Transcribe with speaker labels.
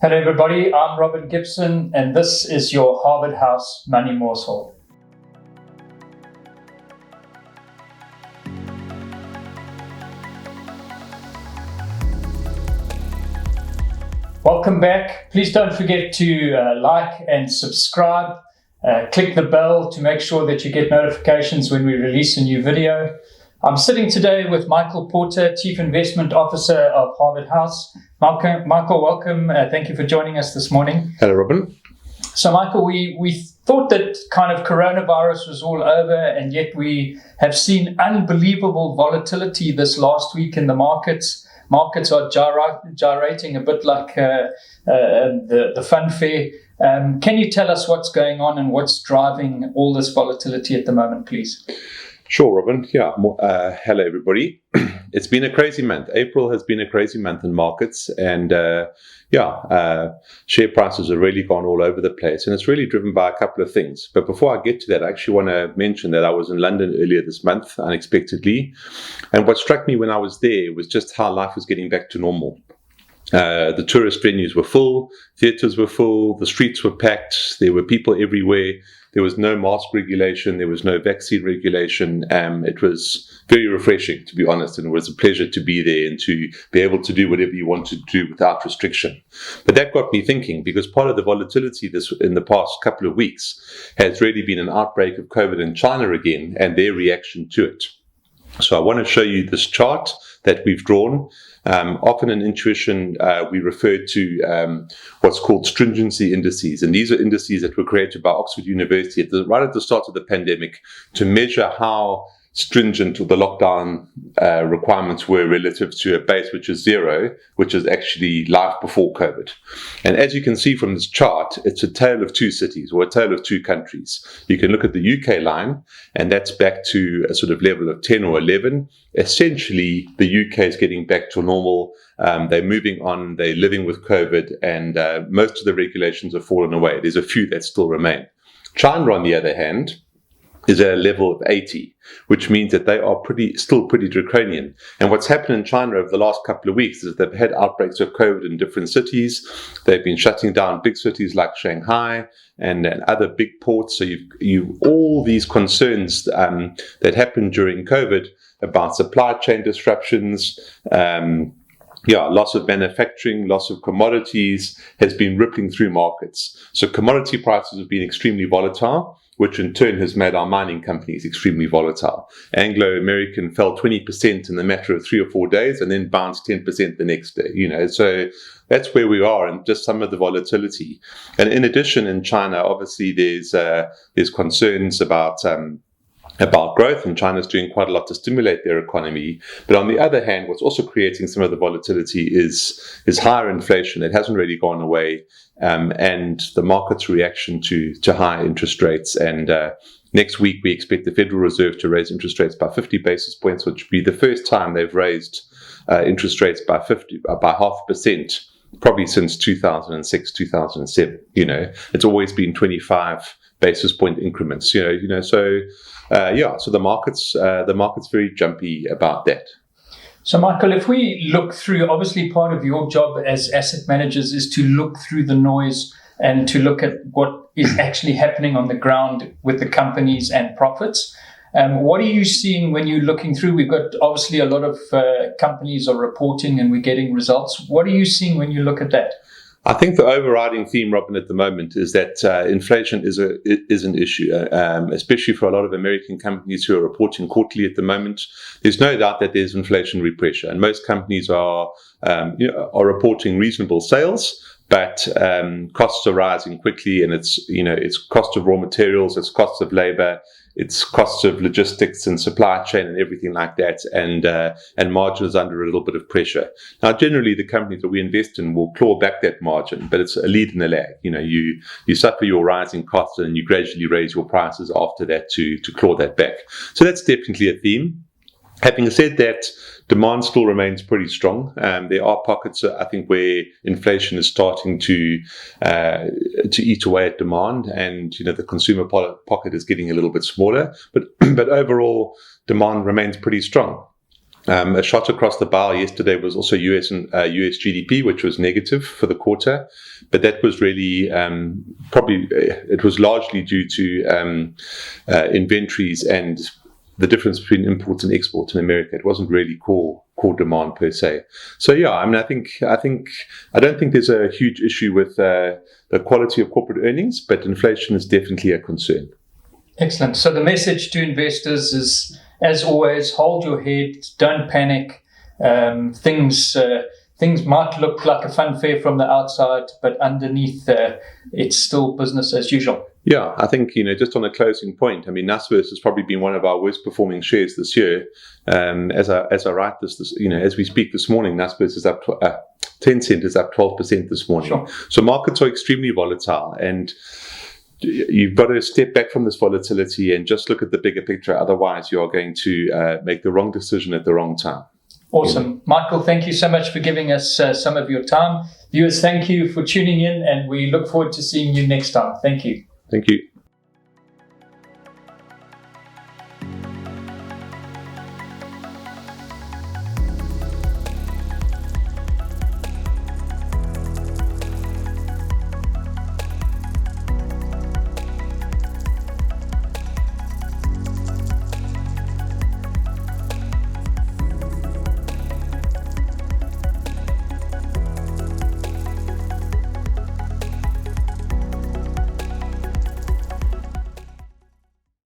Speaker 1: Hello everybody, I'm Robin Gibson and this is your Harvard House Money Morsel. Welcome back. Please don't forget to like and subscribe. Click the bell to make sure that you get notifications when we release a new video. I'm sitting today with Michael Porter, Chief Investment Officer of Harvard House. Michael, welcome. Thank you for joining us this morning.
Speaker 2: Hello, Robin.
Speaker 1: So, Michael, we thought that kind of coronavirus was all over, and yet we have seen unbelievable volatility this last week in the markets. Markets are gyrating a bit like the fun fair. Can you tell us what's going on and what's driving all this volatility at the moment, please?
Speaker 2: Sure, Robin. Yeah. Hello, everybody. It's been a crazy month. April has been a crazy month in markets, and share prices have really gone all over the place, and it's really driven by a couple of things. But before I get to that, I actually want to mention that I was in London earlier this month, unexpectedly, and what struck me when I was there was just how life was getting back to normal. The tourist venues were full, theatres were full, the streets were packed, there were people everywhere. There was no mask regulation, there was no vaccine regulation. It was very refreshing, to be honest, and it was a pleasure to be there and to be able to do whatever you wanted to do without restriction. But that got me thinking, because part of the volatility in the past couple of weeks has really been an outbreak of COVID in China again and their reaction to it. So I want to show you this chart that we've drawn. Often in intuition, we refer to what's called stringency indices. And these are indices that were created by Oxford University right at the start of the pandemic to measure how stringent the lockdown requirements were relative to a base which is zero, which is actually life before COVID. And as you can see from this chart, it's a tale of two cities, or a tale of two countries. You can look at the UK line, and that's back to a sort of level of 10 or 11. Essentially, the UK is getting back to normal. They're moving on, they're living with COVID, and most of the regulations have fallen away. There's a few that still remain. China, on the other hand, is at a level of 80, which means that they are still pretty draconian. And what's happened in China over the last couple of weeks is they've had outbreaks of COVID in different cities. They've been shutting down big cities like Shanghai and other big ports. So you've all these concerns that happened during COVID about supply chain disruptions, loss of manufacturing, loss of commodities has been rippling through markets. So commodity prices have been extremely volatile, which in turn has made our mining companies extremely volatile. Anglo-American fell 20% in the matter of 3 or 4 days and then bounced 10% the next day. So that's where we are, and just some of the volatility. And in addition, in China, obviously there's concerns about growth, and China's doing quite a lot to stimulate their economy. But on the other hand, what's also creating some of the volatility is higher inflation. It hasn't really gone away, and the market's reaction to higher interest rates. And next week, we expect the Federal Reserve to raise interest rates by 50 basis points, which would be the first time they've raised interest rates by 0.5%, probably since 2006, 2007. It's always been 25 basis point increments. So the market's very jumpy about that.
Speaker 1: So, Michael, if we look through, obviously part of your job as asset managers is to look through the noise and to look at what is actually happening on the ground with the companies and profits. What are you seeing when you're looking through? We've got obviously a lot of companies are reporting and we're getting results. What are you seeing when you look at that?
Speaker 2: I think the overriding theme, Robin, at the moment is that inflation is an issue, especially for a lot of American companies who are reporting quarterly at the moment. There's no doubt that there's inflationary pressure, and most companies are reporting reasonable sales, but costs are rising quickly, and it's cost of raw materials, it's cost of labor, it's costs of logistics and supply chain and everything like that, and margin is under a little bit of pressure. Now, generally, the companies that we invest in will claw back that margin, but it's a lead and a lag. You suffer your rising costs and you gradually raise your prices after that to claw that back. So that's definitely a theme. Having said that, demand still remains pretty strong. There are pockets, I think, where inflation is starting to eat away at demand, and the consumer pocket is getting a little bit smaller. But overall, demand remains pretty strong. A shot across the bow yesterday was also US and US GDP, which was negative for the quarter, but that was really it was largely due to inventories and the difference between imports and exports in America. It wasn't really core demand per se. So yeah, I mean, I don't think there's a huge issue with the quality of corporate earnings, but inflation is definitely a concern.
Speaker 1: Excellent. So the message to investors is, as always, hold your head, don't panic. Things might look like a fun fair from the outside, but underneath, it's still business as usual.
Speaker 2: Yeah, I think, just on a closing point, I mean, Naspers has probably been one of our worst performing shares this year. As I write this, as we speak this morning, Naspers is up, Tencent is up 12% this morning.
Speaker 1: Sure.
Speaker 2: So markets are extremely volatile, and you've got to step back from this volatility and just look at the bigger picture. Otherwise, you are going to make the wrong decision at the wrong time.
Speaker 1: Awesome. Michael, thank you so much for giving us some of your time. Viewers, thank you for tuning in, and we look forward to seeing you next time. Thank you.
Speaker 2: Thank you.